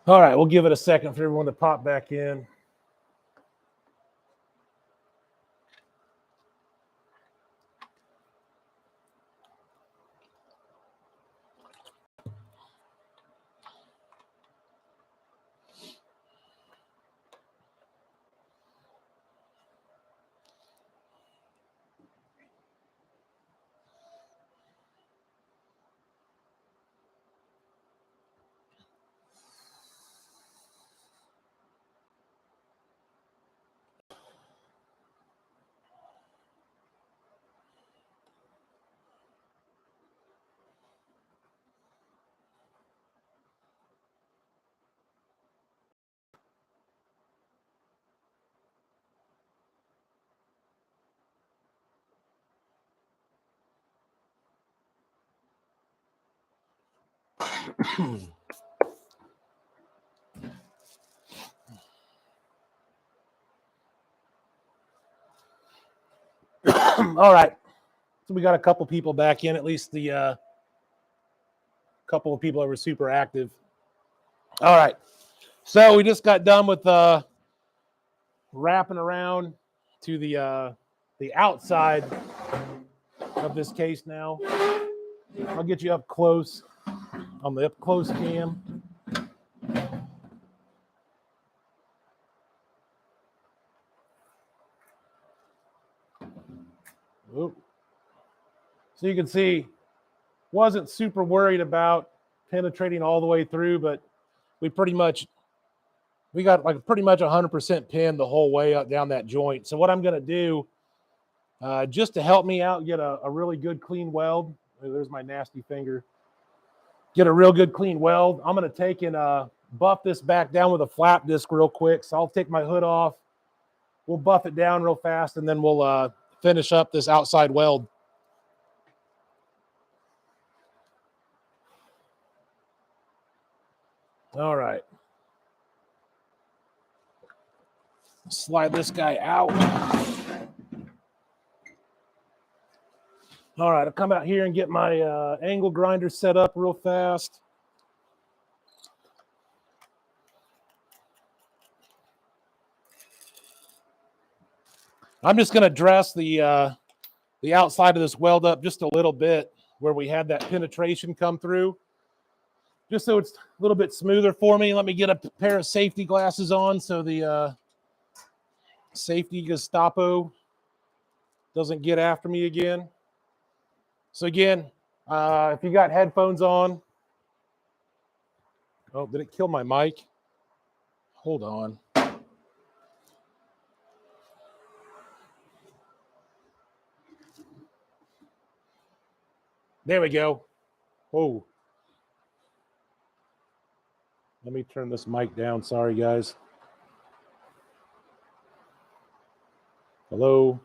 All right, we'll give it a second for everyone to pop back in. All right, so we got a couple people back in, at least the couple of people that were super active. All right, so we just got done with wrapping around to the outside of this case now. I'll get you up close on the up close cam. Oop. So you can see, wasn't super worried about penetrating all the way through, but we got like pretty much 100% pin the whole way up down that joint. So what I'm going to do, just to help me out, get a really good clean weld. There's my nasty finger. Get a real good clean weld. I'm going to take and buff this back down with a flap disc real quick. So I'll take my hood off. We'll buff it down real fast, and then we'll finish up this outside weld. All right. Slide this guy out. All right, I'll come out here and get my angle grinder set up real fast. I'm just going to dress the outside of this weld up just a little bit where we had that penetration come through, just so it's a little bit smoother for me. Let me get a pair of safety glasses on so the safety Gestapo doesn't get after me again. So again, if you got headphones on, oh, did it kill my mic? Hold on. There we go. Oh, let me turn this mic down. Sorry, guys. Hello.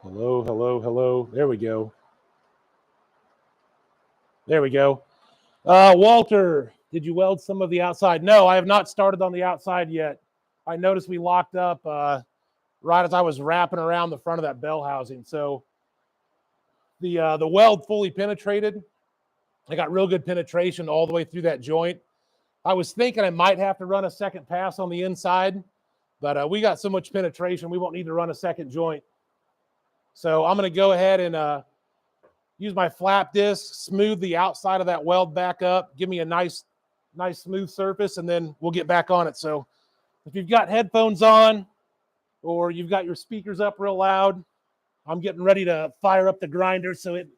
Hello, hello, hello. There we go. There we go. Walter, did you weld some of the outside? No, I have not started on the outside yet. I noticed we locked up right as I was wrapping around the front of that bell housing. So the weld fully penetrated. I got real good penetration all the way through that joint. I was thinking I might have to run a second pass on the inside, but we got so much penetration, we won't need to run a second joint. So I'm going to go ahead and use my flap disc, smooth the outside of that weld back up, give me a nice smooth surface, and then we'll get back on it. So if you've got headphones on or you've got your speakers up real loud, I'm getting ready to fire up the grinder so it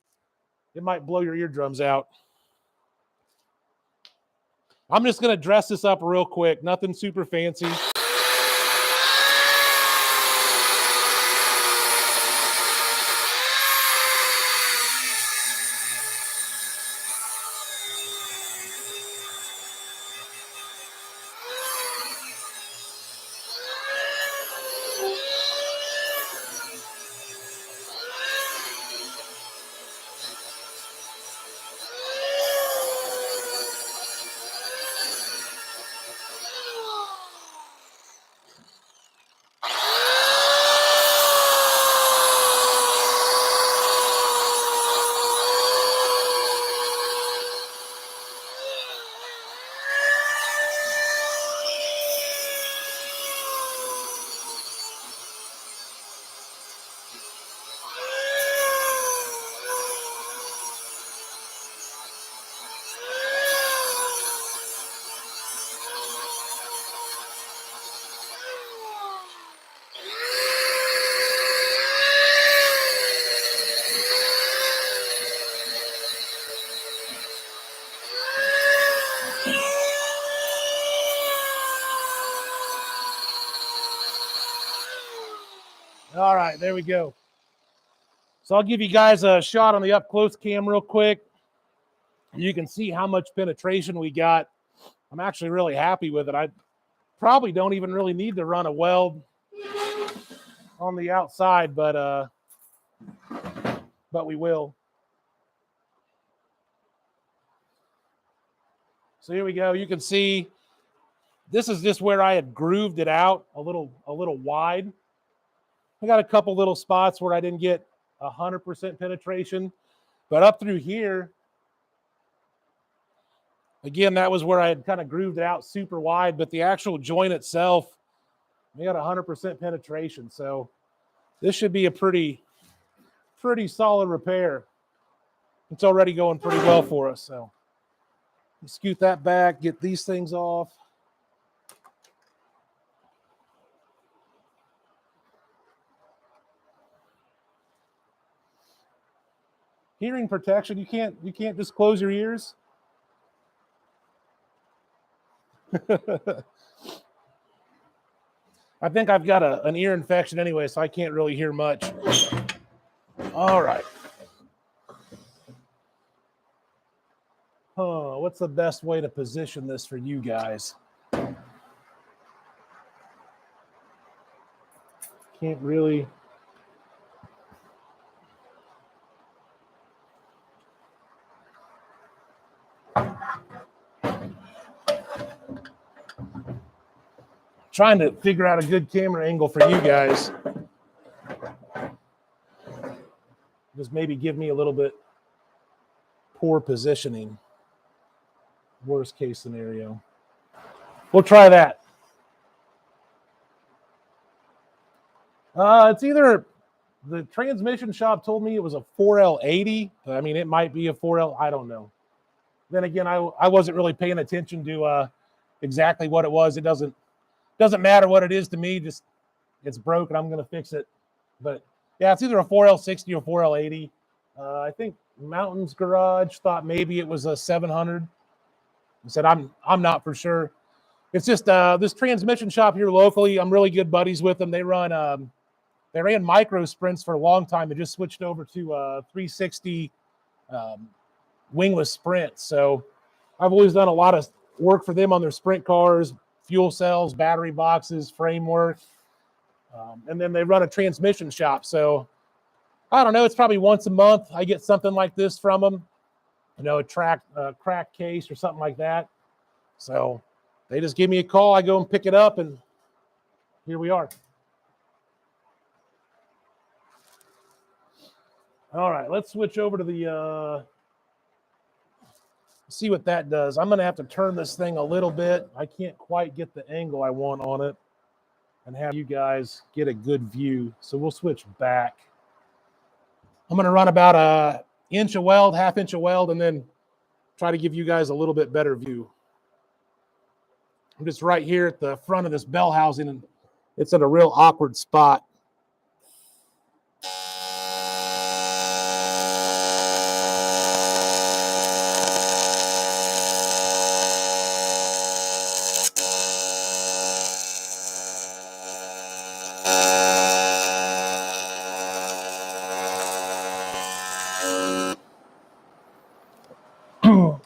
might blow your eardrums out. I'm just going to dress this up real quick, nothing super fancy. right, there we go. So I'll give you guys a shot on the up close cam real quick. You can see how much penetration we got. I'm actually really happy with it. I probably don't even really need to run a weld on the outside, but we will. So here we go. You can see this is just where I had grooved it out a little wide. I got a couple little spots where I didn't get 100% penetration, but up through here, again, that was where I had kind of grooved it out super wide, but the actual joint itself, we got 100% penetration. So this should be a pretty solid repair. It's already going pretty well for us. So scoot that back, get these things off. Hearing protection, you can't just close your ears. I think I've got an ear infection anyway, so I can't really hear much. All right. Oh, what's the best way to position this for you guys? Can't really. Trying to figure out a good camera angle for you guys. Just maybe give me a little bit poor positioning. Worst case scenario. We'll try that. It's either the transmission shop told me it was a 4L80. I mean, it might be a 4L. I don't know. Then again, I wasn't really paying attention to exactly what it was. It doesn't matter what it is to me. Just it's broken. I'm going to fix it. But yeah, it's either a 4L60 or 4L80. I think Mountain's Garage thought maybe it was a 700. I said I'm not for sure. It's just this transmission shop here locally. I'm really good buddies with them. They ran micro sprints for a long time. They just switched over to 360 wingless sprints. So I've always done a lot of work for them on their sprint cars, fuel cells, battery boxes, framework, and then they run a transmission shop. So I don't know. It's probably once a month I get something like this from them. You know, a crack case or something like that. So they just give me a call. I go and pick it up, and here we are. All right, let's switch over to the see what that does. I'm going to have to turn this thing a little bit. I can't quite get the angle I want on it and have you guys get a good view. So we'll switch back. I'm going to run about a inch of weld, half inch of weld, and then try to give you guys a little bit better view. I'm just right here at the front of this bell housing, and it's at a real awkward spot.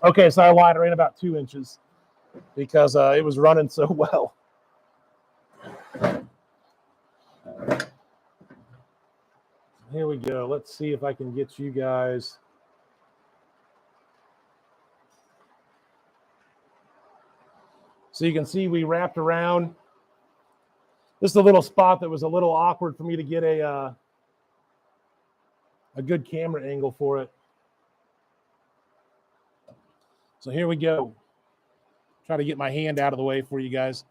Okay, so I lied. I ran about 2 inches because it was running so well. Here we go. Let's see if I can get you guys. So you can see we wrapped around. This is a little spot that was a little awkward for me to get a good camera angle for it. So here we go. Try to get my hand out of the way for you guys.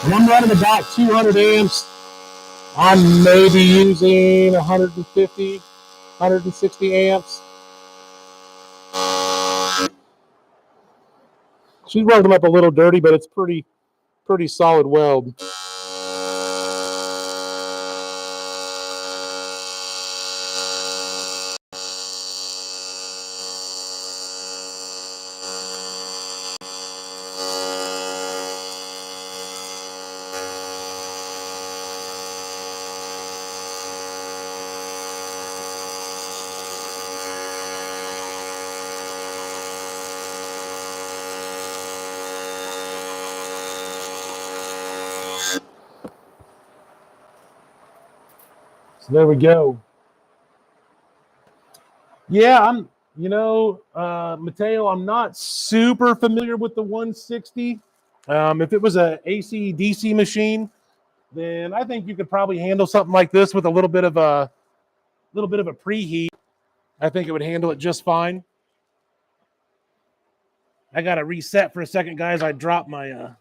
And I'm running about 200 amps. I'm maybe using 150, 160 amps. She's running them up a little dirty, but it's pretty pretty solid weld. So there we go. Yeah, Mateo, I'm not super familiar with the 160. If it was a AC DC machine, then I think you could probably handle something like this with a little bit of a preheat. I think it would handle it just fine. I got to reset for a second, guys. I dropped my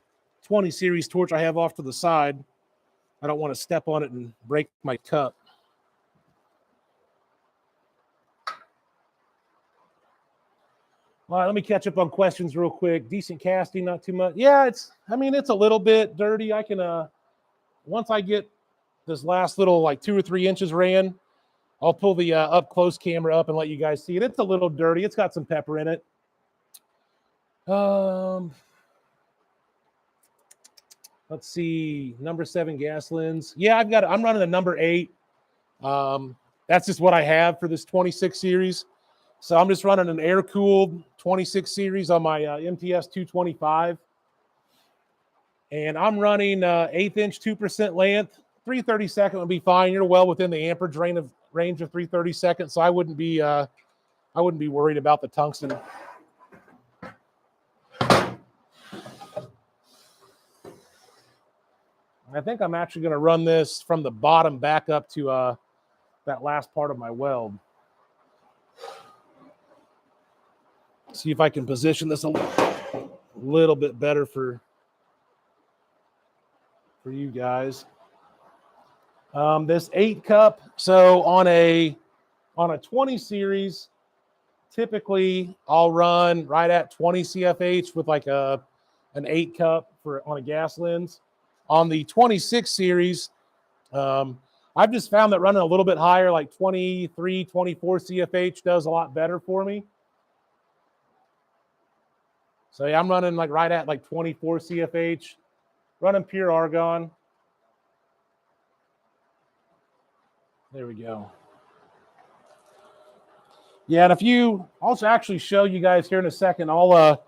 20 series torch I have off to the side. I don't want to step on it and break my cup. All right, let me catch up on questions real quick. Decent casting, not too much. Yeah, it's a little bit dirty. I can, once I get this last little like 2 or 3 inches ran, I'll pull the up close camera up and let you guys see it. It's a little dirty. It's got some pepper in it. Let's see, number 7 gas lens. Yeah, I'm running a number 8. That's just what I have for this 26 series. So I'm just running an air-cooled 26 series on my MTS 225. And I'm running 1/8 inch, 2% length. 332nd would be fine. You're well within the amperage range of 332nd, so I wouldn't be worried about the tungsten. I think I'm actually going to run this from the bottom back up to that last part of my weld. See if I can position this a little bit better for you guys. This 8 cup. So on a 20 series, typically I'll run right at 20 CFH with like an 8 cup on a gas lens. On the 26 series, I've just found that running a little bit higher, like 23, 24 CFH does a lot better for me. So yeah, I'm running like right at like 24 CFH, running pure argon. There we go. Yeah, and I'll actually show you guys here in a second. I'll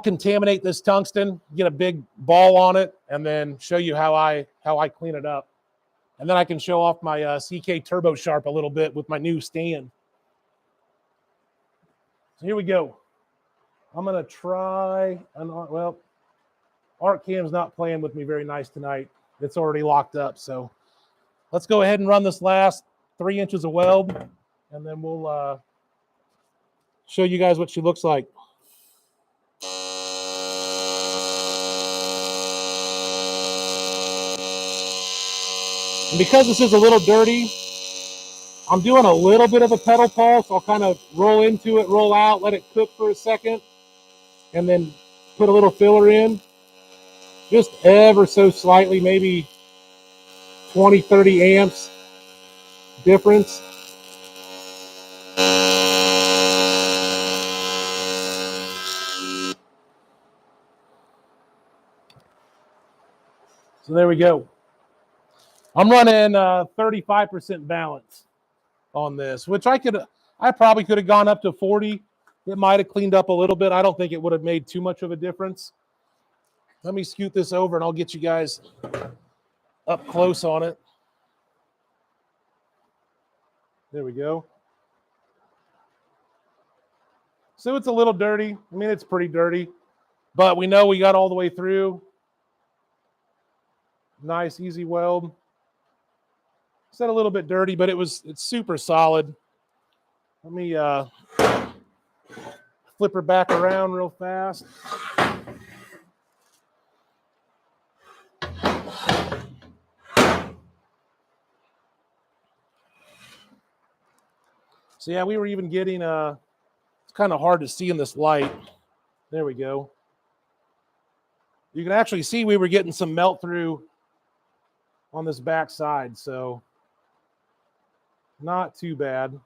contaminate this tungsten, get a big ball on it, and then show you how I clean it up. And then I can show off my CK Turbo Sharp a little bit with my new stand. So here we go. I'm going to try, well, ArcCam's not playing with me very nice tonight. It's already locked up. So let's go ahead and run this last 3 inches of weld, and then we'll show you guys what she looks like. And because this is a little dirty, I'm doing a little bit of a pedal pulse. I'll kind of roll into it, roll out, let it cook for a second, and then put a little filler in. Just ever so slightly, maybe 20, 30 amps difference. So there we go. I'm running 35% balance on this, which I probably could have gone up to 40. It might have cleaned up a little bit. I don't think it would have made too much of a difference. Let me scoot this over and I'll get you guys up close on it. There we go. So it's a little dirty. I mean, it's pretty dirty, but we know we got all the way through. Nice, easy weld. It's a little bit dirty, but it's super solid. Let me flip her back around real fast. So yeah, we were even getting it's kind of hard to see in this light. There we go. You can actually see we were getting some melt through on this back side, so not too bad.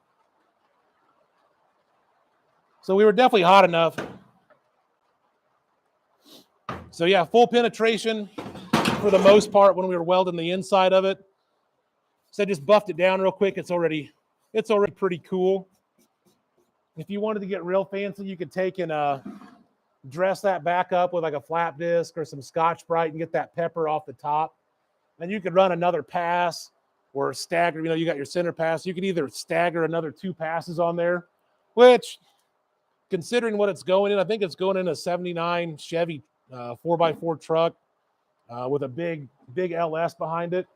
So we were definitely hot enough. So yeah, full penetration for the most part when we were welding the inside of it. So I just buffed it down real quick. It's already pretty cool. If you wanted to get real fancy, you could take and dress that back up with like a flap disc or some Scotch-Brite and get that pepper off the top. And you could run another pass or stagger. You know, you got your center pass. You could either stagger another 2 passes on there, which, considering what it's going in, I think it's going in a 79 Chevy 4x4 truck with a big LS behind it.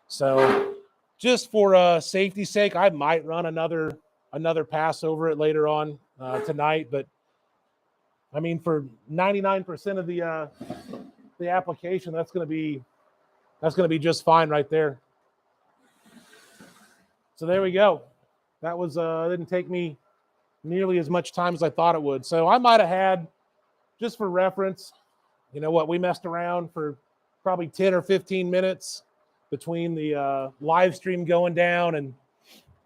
So just for safety's sake, I might run another pass over it later on tonight. But I mean, for 99% of the application, that's going to be just fine right there. So there we go. That was didn't take me nearly as much time as I thought it would. So I might have had, just for reference, you know what, we messed around for probably 10 or 15 minutes between the live stream going down and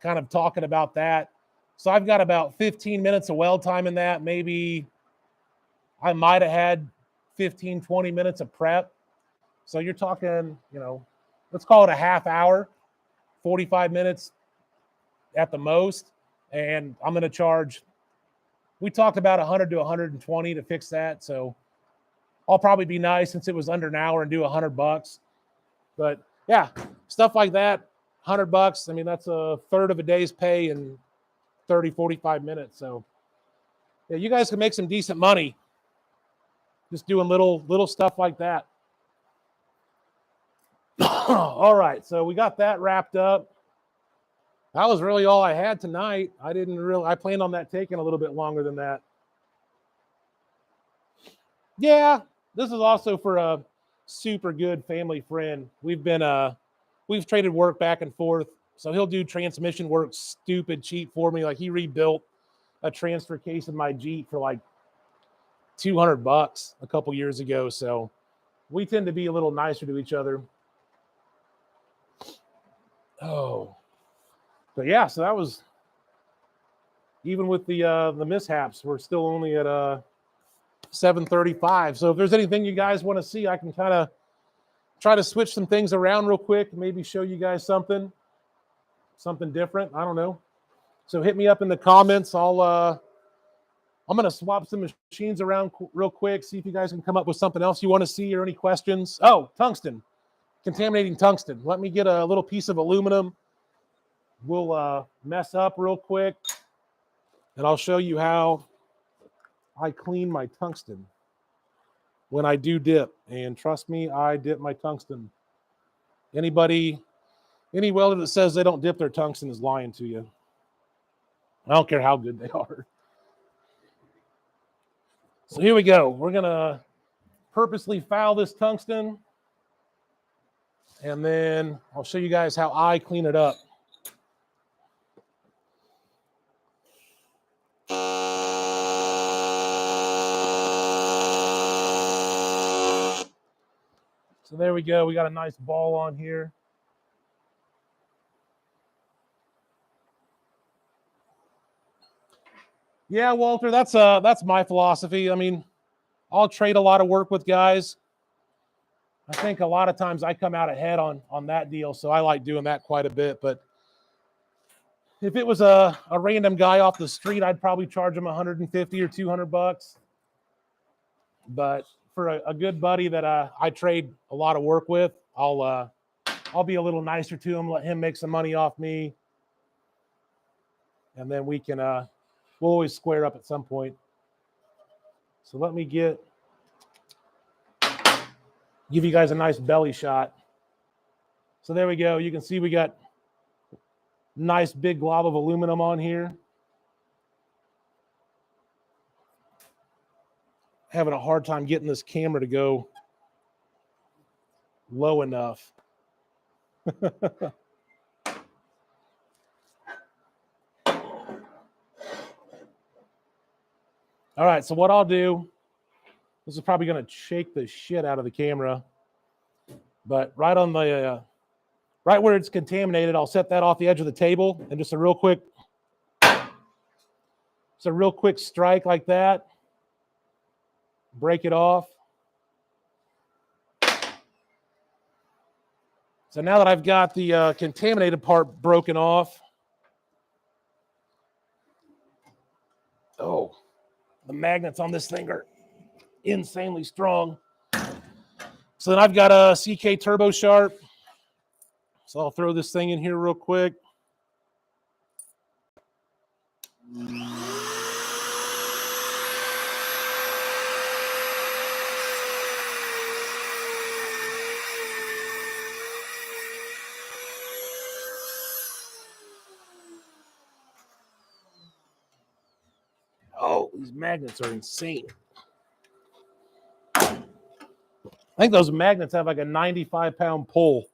kind of talking about that. So I've got about 15 minutes of weld time in that. Maybe I might have had 15, 20 minutes of prep. So you're talking, you know, let's call it a half hour, 45 minutes at the most. And I'm going to charge, we talked about 100 to 120 to fix that. So I'll probably be nice since it was under an hour and do $100. But yeah, stuff like that, $100. I mean, that's a third of a day's pay in 30, 45 minutes. So yeah, you guys can make some decent money just doing little stuff like that. All right, so we got that wrapped up. That was really all I had tonight. I planned on that taking a little bit longer than that. Yeah, this is also for a super good family friend. We've traded work back and forth. So he'll do transmission work stupid cheap for me. Like he rebuilt a transfer case in my Jeep for like $200 a couple years ago. So we tend to be a little nicer to each other. Oh, but yeah, so that was, even with the mishaps, we're still only at 7:35. So if there's anything you guys want to see, I can kind of try to switch some things around real quick, maybe show you guys something different. I don't know. So hit me up in the comments. I'm going to swap some machines around real quick, see if you guys can come up with something else you want to see or any questions. Oh, tungsten, contaminating tungsten. Let me get a little piece of aluminum. We'll mess up real quick, and I'll show you how I clean my tungsten when I do dip. And trust me, I dip my tungsten. Any welder that says they don't dip their tungsten is lying to you. I don't care how good they are. So here we go. We're going to purposely foul this tungsten, and then I'll show you guys how I clean it up. So there we go. We got a nice ball on here. Yeah, Walter, that's my philosophy. I mean, I'll trade a lot of work with guys. I think a lot of times I come out ahead on that deal, so I like doing that quite a bit. But if it was a random guy off the street, I'd probably charge him $150 or $200. But for a good buddy that I trade a lot of work with, I'll be a little nicer to him, let him make some money off me, and then we can we'll always square up at some point. So let me give you guys a nice belly shot. So there we go. You can see we got nice big glob of aluminum on here. Having a hard time getting this camera to go low enough. All right, so what I'll do This is probably going to shake the shit out of the camera. But right on the, right where it's contaminated, I'll set that off the edge of the table and just a real quick strike like that. Break it off. So now that I've got the contaminated part broken off, oh, the magnets on this thing are insanely strong. So then I've got a CK Turbo Sharp. So I'll throw this thing in here real quick. Oh, these magnets are insane. I think those magnets have like a 95-pound pull.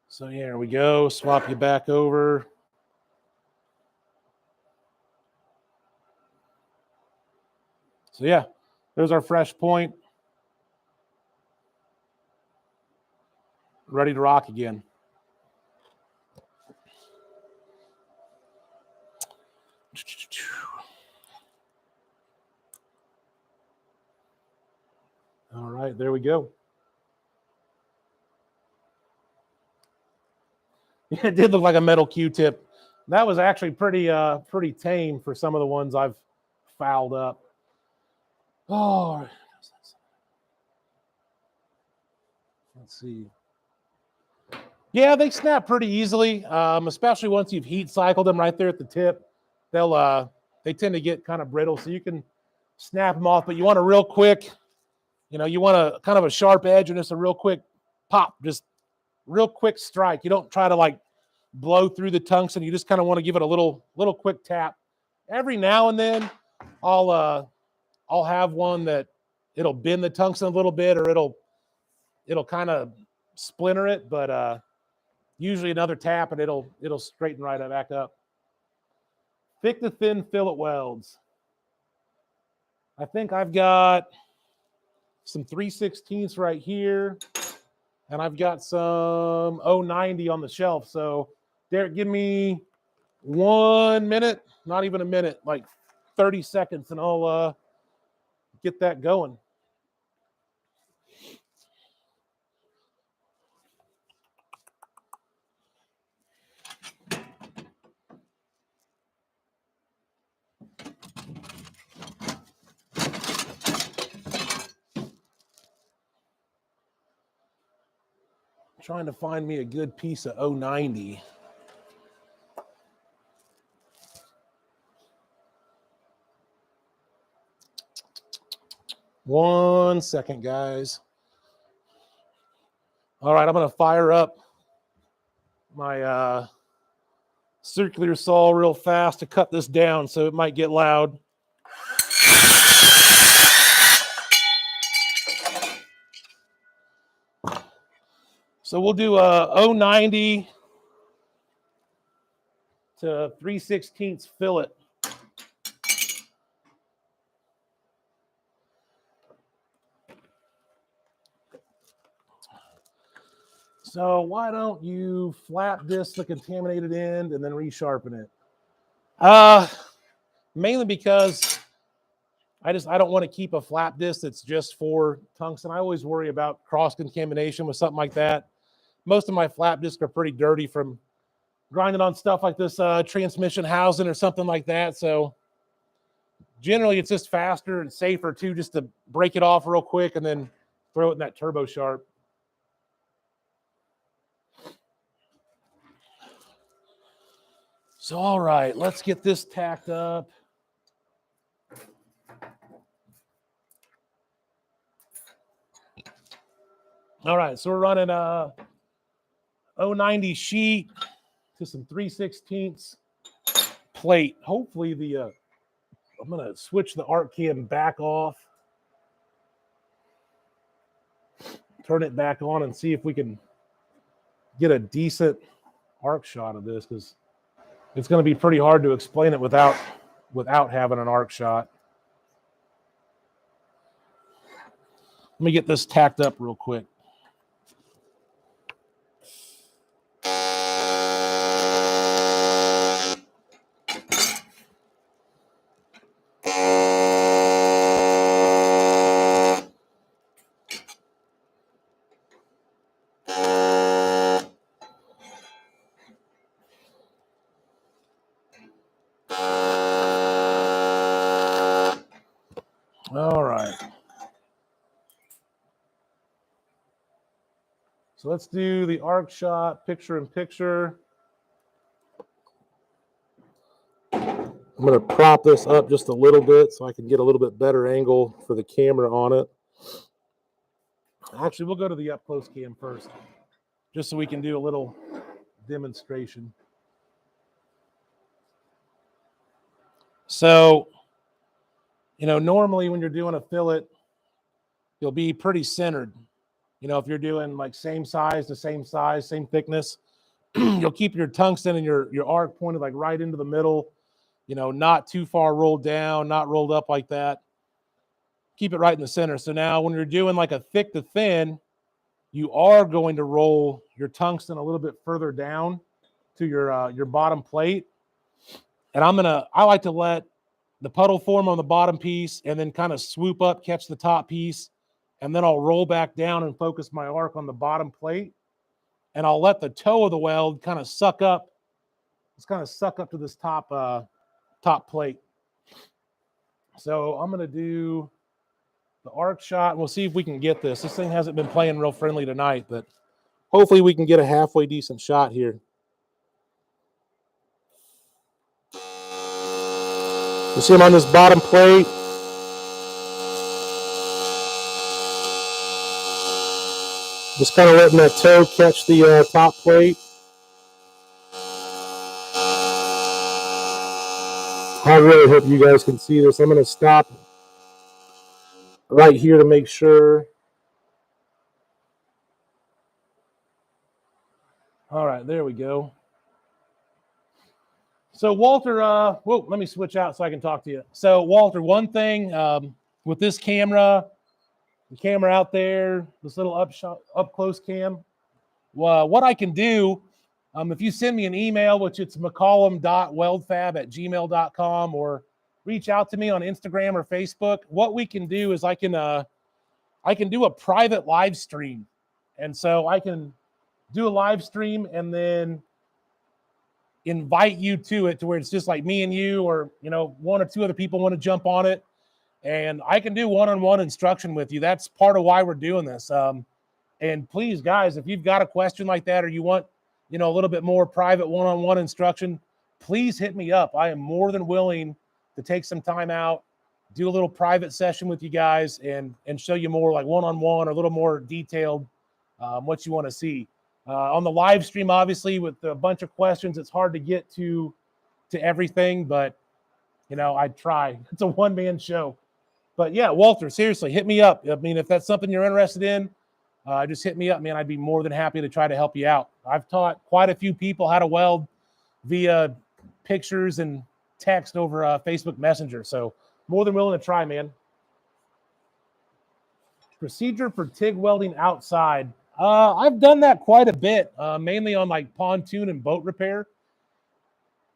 So here we go. Swap you back over. So yeah, there's our fresh point. Ready to rock again. All right, there we go. It did look like a metal Q-tip. That was actually pretty tame for some of the ones I've fouled up. Oh, let's see. Yeah, they snap pretty easily, especially once you've heat cycled them right there at the tip. They tend to get kind of brittle, so you can snap them off. But you want a real quick, you want a kind of a sharp edge and just a real quick pop, just real quick strike. You don't try to like blow through the tungsten. You just kind of want to give it a little quick tap. Every now and then, I'll have one that it'll bend the tungsten a little bit, or it'll kind of splinter it. But usually another tap and it'll straighten right back up. Thick to thin fillet welds. I think I've got some 3/16 right here, and I've got some 090 on the shelf. So, Derek, give me 1 minute, not even a minute, like 30 seconds, and I'll get that going. Trying to find me a good piece of 090. One second, guys. All right, I'm going to fire up my circular saw real fast to cut this down, so it might get loud. So we'll do a 090 to 3/16 fillet. So why don't you flat disc the contaminated end and then resharpen it? Mainly because I don't want to keep a flap disc that's just for tungsten. I always worry about cross contamination with something like that. Most of my flap discs are pretty dirty from grinding on stuff like this transmission housing or something like that. So generally it's just faster and safer too, just to break it off real quick and then throw it in that Turbo Sharp. So, all right, let's get this tacked up. All right, so we're running a 090 sheet to some 3/16 plate. Hopefully I'm going to switch the arc cam back off, turn it back on, and see if we can get a decent arc shot of this, because it's going to be pretty hard to explain it without without having an arc shot. Let me get this tacked up real quick. All right. So let's do the arc shot, picture in picture. I'm going to prop this up just a little bit so I can get a little bit better angle for the camera on it. Actually, we'll go to the up close cam first, just so we can do a little demonstration. So, normally when you're doing a fillet, you'll be pretty centered. If you're doing like same size, same thickness, you'll keep your tungsten and your arc pointed like right into the middle, not too far rolled down, not rolled up like that. Keep it right in the center. So now when you're doing like a thick to thin, you are going to roll your tungsten a little bit further down to your bottom plate. And I like to let the puddle form on the bottom piece and then kind of swoop up, catch the top piece. And then I'll roll back down and focus my arc on the bottom plate. And I'll let the toe of the weld kind of suck up. It's kind of suck up to this top plate. So I'm going to do the arc shot. We'll see if we can get this. This thing hasn't been playing real friendly tonight, but hopefully we can get a halfway decent shot here. You see him on this bottom plate. Just kind of letting that toe catch the top plate. I really hope you guys can see this. I'm going to stop right here to make sure. All right, there we go. So Walter, let me switch out so I can talk to you. So Walter, one thing with this camera, the camera out there, this little up close cam, what I can do, if you send me an email, which it's mccollum.weldfab@gmail.com, or reach out to me on Instagram or Facebook, what we can do is I can do a private live stream. And so I can do a live stream and then invite you to it to where it's just like me and you, or, one or two other people want to jump on it. And I can do one-on-one instruction with you. That's part of why we're doing this. And please, guys, if you've got a question like that, or you want, a little bit more private one-on-one instruction, please hit me up. I am more than willing to take some time out, do a little private session with you guys, and show you more like one-on-one or a little more detailed what you want to see. On the live stream, obviously, with a bunch of questions, it's hard to get to everything, but, I try. It's a one-man show. But yeah, Walter, seriously, hit me up. I mean, if that's something you're interested in, just hit me up, man. I'd be more than happy to try to help you out. I've taught quite a few people how to weld via pictures and text over Facebook Messenger. So more than willing to try, man. Procedure for TIG welding outside. I've done that quite a bit, mainly on like pontoon and boat repair.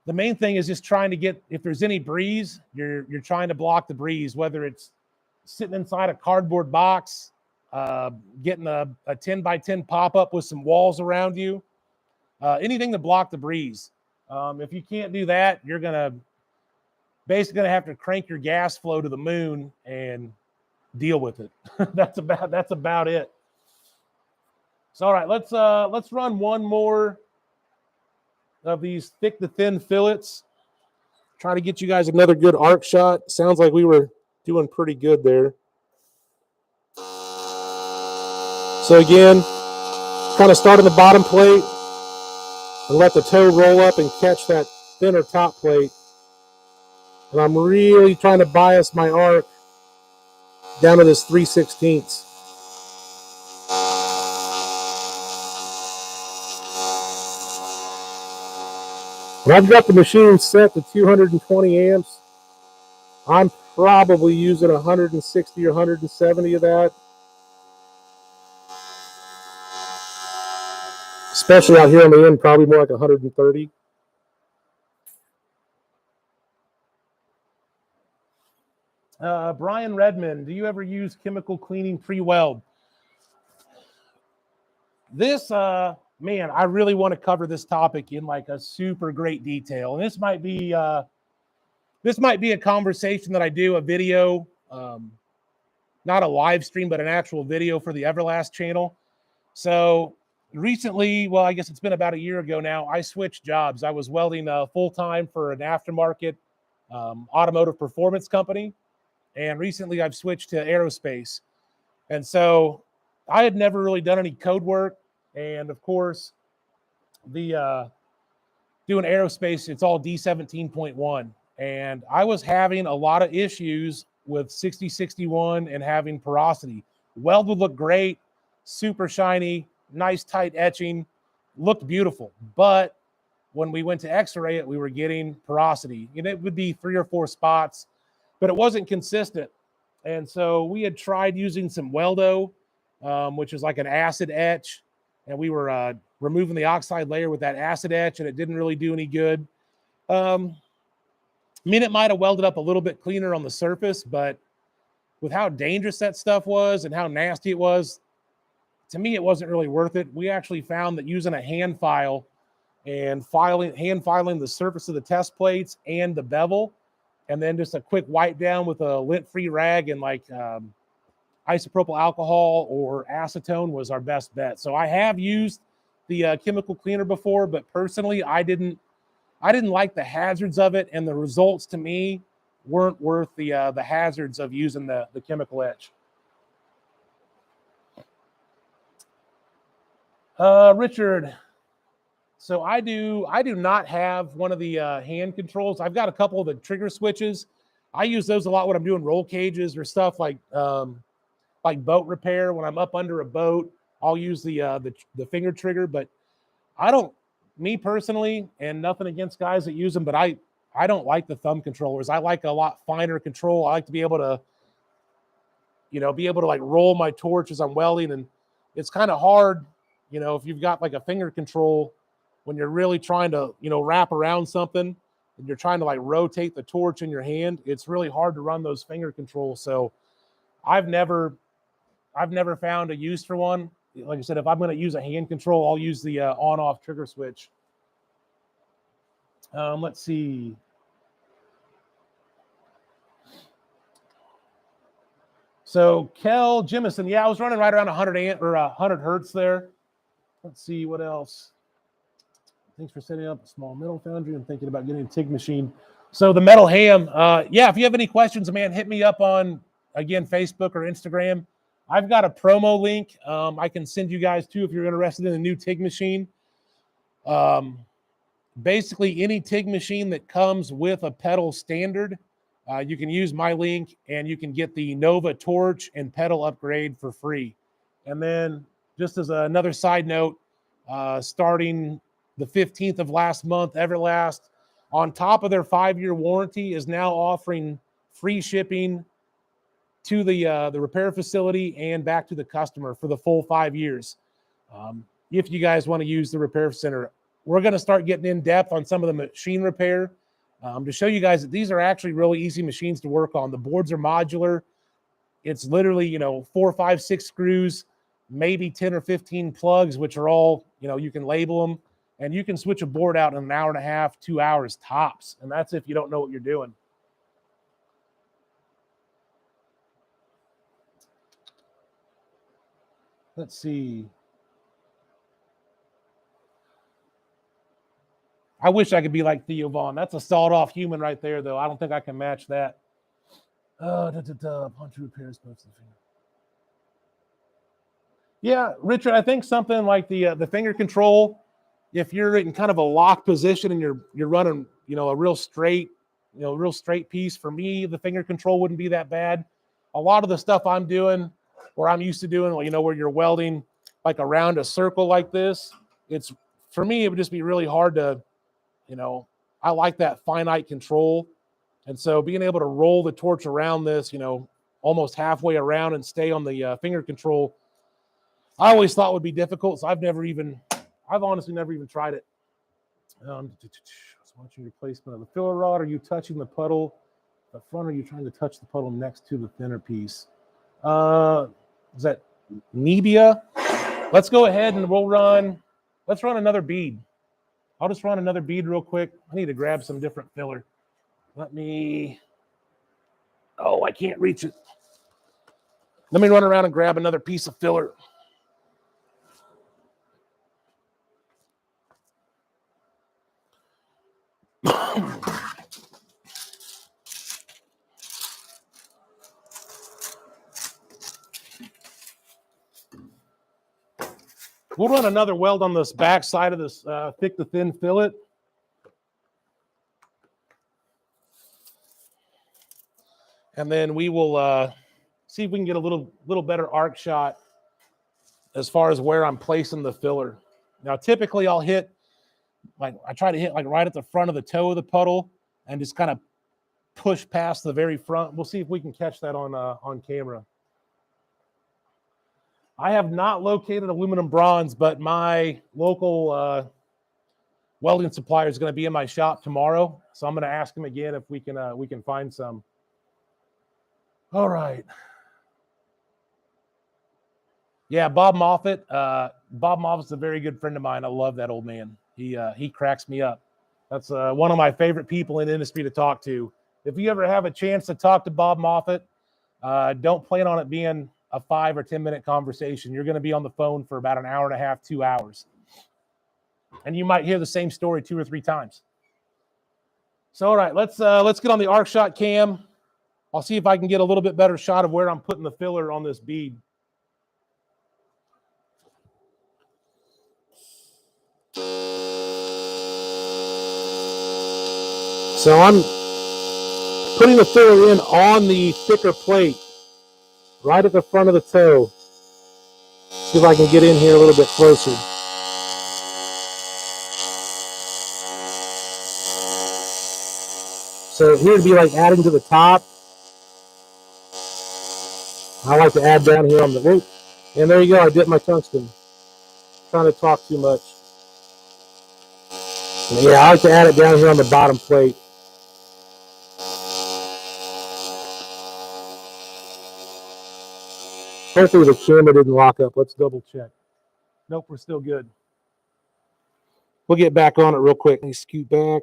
The main thing is just trying to get, if there's any breeze, you're trying to block the breeze, whether it's sitting inside a cardboard box, getting a 10 by 10 pop-up with some walls around you, anything to block the breeze. If you can't do that, you're basically gonna have to crank your gas flow to the moon and deal with it. That's about it. So all right, let's run one more of these thick to thin fillets. Try to get you guys another good arc shot. Sounds like we were doing pretty good there. So again, kind of start on the bottom plate and let the toe roll up and catch that thinner top plate. And I'm really trying to bias my arc down to this 3/16. And I've got the machine set to 220 amps. I'm probably using 160 or 170 of that. Especially out here on the end, probably more like 130. Brian Redmond, do you ever use chemical cleaning pre-weld? This, man, I really want to cover this topic in like a super great detail. And this might be a conversation that I do, a video, not a live stream, but an actual video for the Everlast channel. So recently, well, I guess it's been about a year ago now, I switched jobs. I was welding full-time for an aftermarket automotive performance company. And recently I've switched to aerospace. And so I had never really done any code work. And of course, the doing aerospace, it's all D17.1. And I was having a lot of issues with 6061 and having porosity. Weld would look great, super shiny, nice tight etching, looked beautiful. But when we went to x-ray it, we were getting porosity. And it would be 3 or 4 spots, but it wasn't consistent. And so we had tried using some Weldo, which is like an acid etch. And we were removing the oxide layer with that acid etch, and it didn't really do any good. I mean, it might have welded up a little bit cleaner on the surface, but with how dangerous that stuff was and how nasty it was, to me, it wasn't really worth it. We actually found that using a hand file and hand filing the surface of the test plates and the bevel, and then just a quick wipe down with a lint-free rag and like isopropyl alcohol or acetone was our best bet. So I have used the chemical cleaner before, but personally, I didn't like the hazards of it, and the results to me weren't worth the hazards of using the chemical etch. Richard, so I do not have one of the hand controls. I've got a couple of the trigger switches. I use those a lot when I'm doing roll cages or stuff like boat repair. When I'm up under a boat, I'll use the finger trigger. But I don't, me personally, and nothing against guys that use them, but I don't like the thumb controllers. I like a lot finer control. I like to be able to, like roll my torch as I'm welding, and it's kind of hard, if you've got like a finger control when you're really trying to, wrap around something and you're trying to like rotate the torch in your hand. It's really hard to run those finger controls. So I've never found a use for one. Like I said, if I'm going to use a hand control, I'll use the on-off trigger switch. Let's see. So Kel Jimison, yeah, I was running right around 100 hertz there. Let's see what else. Thanks for setting up a small metal foundry. I'm thinking about getting a TIG machine. So the metal ham, yeah, if you have any questions, man, hit me up on, again, Facebook or Instagram. I've got a promo link I can send you guys to if you're interested in a new TIG machine. Basically, any TIG machine that comes with a pedal standard, you can use my link and you can get the Nova torch and pedal upgrade for free. And then just as another side note, starting the 15th of last month, Everlast, on top of their 5-year warranty, is now offering free shipping to the repair facility and back to the customer for the full 5 years. If you guys want to use the repair center, we're going to start getting in depth on some of the machine repair to show you guys that these are actually really easy machines to work on. The boards are modular. It's literally, 4, 5, 6 screws, maybe 10 or 15 plugs, which are all, you can label them, and you can switch a board out in an hour and a half, 2 hours tops. And that's if you don't know what you're doing. Let's see. I wish I could be like Theo Vaughn. That's a sawed-off human right there, though. I don't think I can match that. Punch repairs most of the finger. Yeah, Richard, I think something like the finger control, if you're in kind of a locked position and you're running, a real straight piece, for me, the finger control wouldn't be that bad. A lot of the stuff I'm doing, or I'm used to doing, where you're welding like around a circle like this, for me, it would just be really hard to, I like that finite control. And so being able to roll the torch around this, almost halfway around and stay on the finger control, I always thought would be difficult. So I've honestly never even tried it. Watching your placement of the filler rod. Are you touching the puddle up front, or are you trying to touch the puddle next to the thinner piece? Is that Nebia? Let's go ahead and let's run another bead. I'll just run another bead real quick. I need to grab some different filler. I can't reach it. Let me run around and grab another piece of filler. We'll run another weld on this back side of this thick to thin fillet. And then we will see if we can get a little better arc shot as far as where I'm placing the filler. Now, typically I'll I try to hit right at the front of the toe of the puddle and just kind of push past the very front. We'll see if we can catch that on camera. I have not located aluminum bronze, but my local welding supplier is going to be in my shop tomorrow. So I'm going to ask him again if we can find some. All right. Yeah, Bob Moffat. Bob Moffat's a very good friend of mine. I love that old man. He cracks me up. That's one of my favorite people in the industry to talk to. If you ever have a chance to talk to Bob Moffat, don't plan on it being a 5 or 10 minute conversation. You're going to be on the phone for about an hour and a half, 2 hours. And you might hear the same story 2 or 3 times. So, all right, let's get on the arc shot cam. I'll see if I can get a little bit better shot of where I'm putting the filler on this bead. So I'm putting the filler in on the thicker plate, right at the front of the toe. See if I can get in here a little bit closer. So here to be adding to the top. I like to add down here on the root. And there you go, I dipped my tungsten. Trying to talk too much. And yeah, I like to add it down here on the bottom plate. Hopefully the camera didn't lock up. Let's double check. Nope, we're still good. We'll get back on it real quick. Let me scoot back.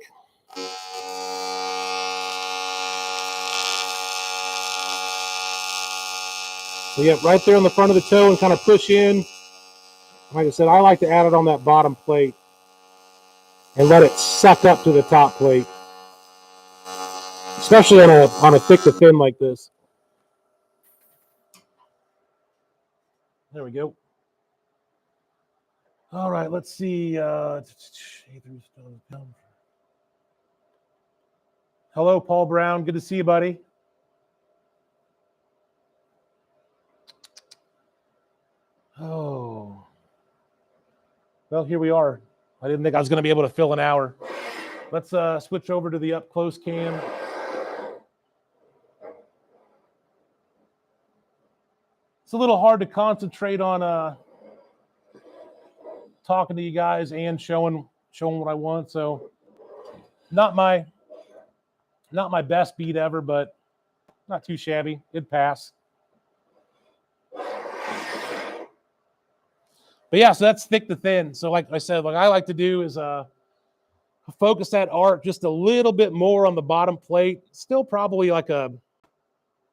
So yeah, right there on the front of the toe and kind of push in. Like I said, I like to add it on that bottom plate and let it suck up to the top plate, especially on a thick to thin like this. There we go. All right, let's see. Hello, Paul Brown. Good to see you, buddy. Oh. Well, here we are. I didn't think I was going to be able to fill an hour. Let's switch over to the up close cam. It's a little hard to concentrate on talking to you guys and showing what I want. So not my best beat ever, but not too shabby. It'd pass. But yeah, so that's thick to thin. So like I said, what I like to do is focus that arc just a little bit more on the bottom plate. Still probably like a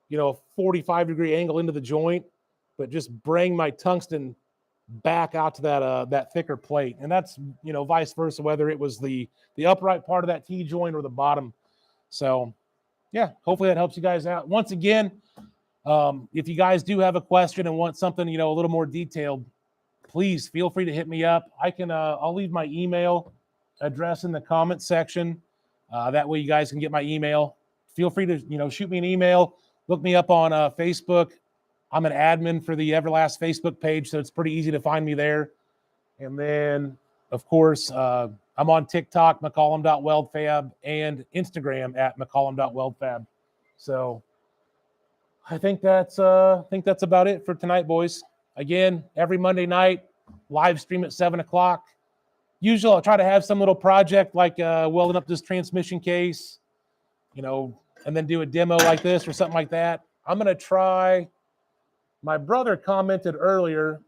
45-degree angle into the joint, but just bring my tungsten back out to that thicker plate. And that's vice versa, whether it was the upright part of that T joint or the bottom. So yeah, hopefully that helps you guys out. Once again, if you guys do have a question and want something a little more detailed, please feel free to hit me up. I'll leave my email address in the comment section. That way you guys can get my email. Feel free to shoot me an email. Look me up on Facebook. I'm an admin for the Everlast Facebook page, so it's pretty easy to find me there. And then of course, I'm on TikTok, McCollum.weldfab, and Instagram at McCollum.weldfab. So I think that's about it for tonight, boys. Again, every Monday night, live stream at 7 o'clock. Usually I'll try to have some little project like welding up this transmission case, you know, and then do a demo like this or something like that. I'm going to try. My brother commented earlier,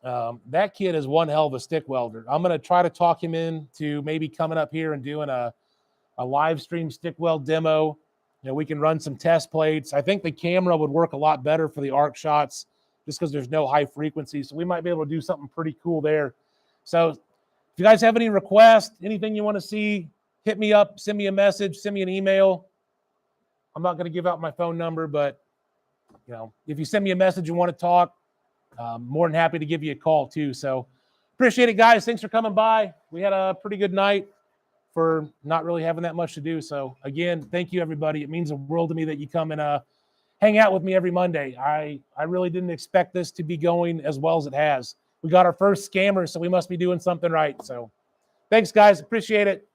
that kid is one hell of a stick welder. I'm going to try to talk him into maybe coming up here and doing a live stream stick weld demo. You know, we can run some test plates. I think the camera would work a lot better for the arc shots just because there's no high frequency. So we might be able to do something pretty cool there. So if you guys have any requests, anything you want to see, hit me up, send me a message, send me an email. I'm not going to give out my phone number, but you know, if you send me a message and want to talk, more than happy to give you a call too. So appreciate it, guys. Thanks for coming by. We had a pretty good night for not really having that much to do. So again, thank you, everybody. It means the world to me that you come and hang out with me every Monday. I really didn't expect this to be going as well as it has. We got our first scammer, so we must be doing something right. So thanks, guys. Appreciate it.